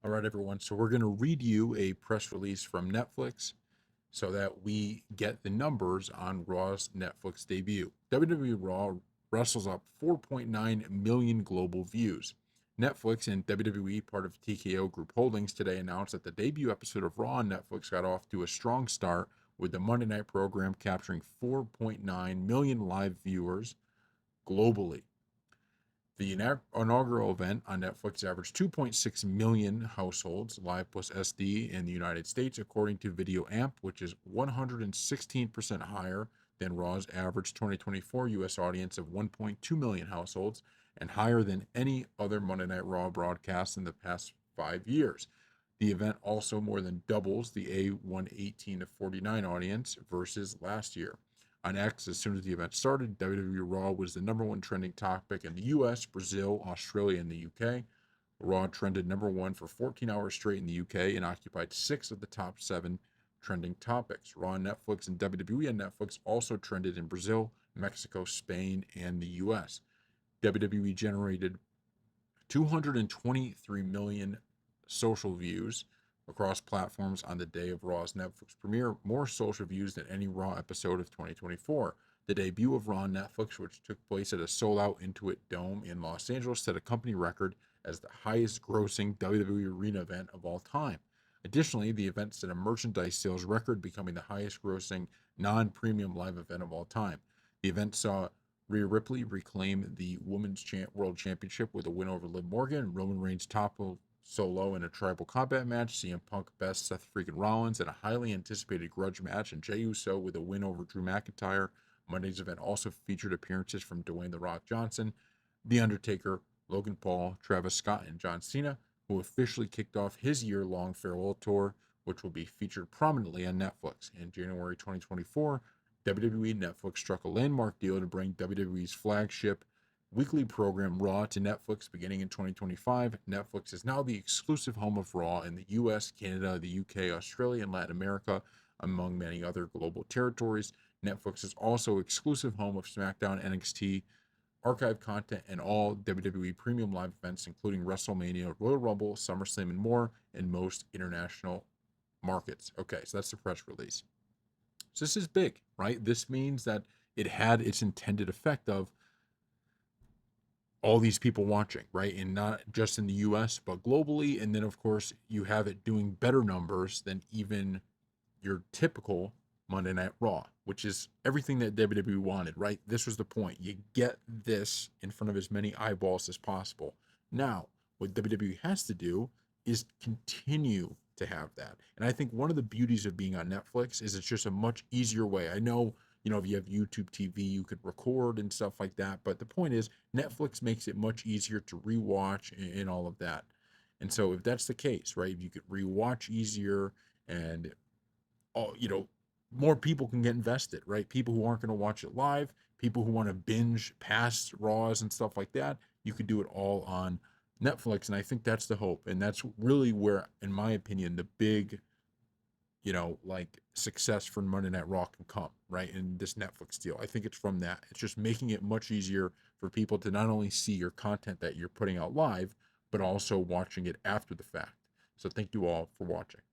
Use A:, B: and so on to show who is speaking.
A: All right, everyone. So we're going to read you a press release from Netflix so that we get the numbers on Raw's Netflix debut. WWE Raw wrestles up 4.9 million global views. Netflix and WWE, part of TKO Group Holdings, today announced that the debut episode of Raw on Netflix got off to a strong start, with the Monday night program capturing 4.9 million live viewers globally. The inaugural event on Netflix averaged 2.6 million households, live plus SD, in the United States, according to Video Amp, which is 116% higher than Raw's average 2024 US audience of 1.2 million households, and higher than any other Monday Night Raw broadcast in the past 5 years. The event also more than doubles the A118 to 49 audience versus last year. On X, as soon as the event started, WWE Raw was the number one trending topic in the US, Brazil, Australia, and the UK. Raw trended number one for 14 hours straight in the UK and occupied 6 of the top 7 trending topics. Raw on Netflix and WWE on Netflix also trended in Brazil, Mexico, Spain, and the US. WWE generated 223 million social views across platforms on the day of Raw's Netflix premiere, more social views than any Raw episode of 2024. The debut of Raw on Netflix, which took place at a sold-out Intuit Dome in Los Angeles, set a company record as the highest-grossing WWE arena event of all time. Additionally, the event set a merchandise sales record, becoming the highest-grossing non-premium live event of all time. The event saw Rhea Ripley reclaim the Women's World Championship with a win over Liv Morgan. Roman Reigns toppled Solo in a tribal combat match. CM Punk best Seth freaking Rollins in a highly anticipated grudge match, and Jey Uso with a win over Drew McIntyre. Monday's event also featured appearances from Dwayne The Rock Johnson, The Undertaker, Logan Paul, Travis Scott, and John Cena, who officially kicked off his year-long farewell tour, which will be featured prominently on Netflix. In January 2024, WWE Netflix struck a landmark deal to bring WWE's flagship weekly program Raw to Netflix beginning in 2025. Netflix is now the exclusive home of Raw in the US, Canada, the UK, Australia, and Latin America, among many other global territories. Netflix is also exclusive home of SmackDown, NXT, archive content, and all WWE premium live events, including WrestleMania, Royal Rumble, SummerSlam, and more in most international markets. Okay, so that's the press release. So this is big, right? This means that it had its intended effect of all these people watching, right? And not just in the US, but globally. And then, of course, you have it doing better numbers than even your typical Monday Night Raw, which is everything that WWE wanted, right? This was the point. You get this in front of as many eyeballs as possible. Now, what WWE has to do is continue to have that. And I think one of the beauties of being on Netflix is it's just a much easier way. I know, if you have YouTube TV, you could record and stuff like that. But the point is, Netflix makes it much easier to rewatch and all of that. And so if that's the case, right, if you could rewatch easier and all, more people can get invested, right? People who aren't going to watch it live, people who want to binge past Raws and stuff like that, you could do it all on Netflix. And I think that's the hope. And that's really where, in my opinion, the big, like success for Monday Night Raw can come, right? In this Netflix deal. I think it's from that. It's just making it much easier for people to not only see your content that you're putting out live, but also watching it after the fact. So thank you all for watching.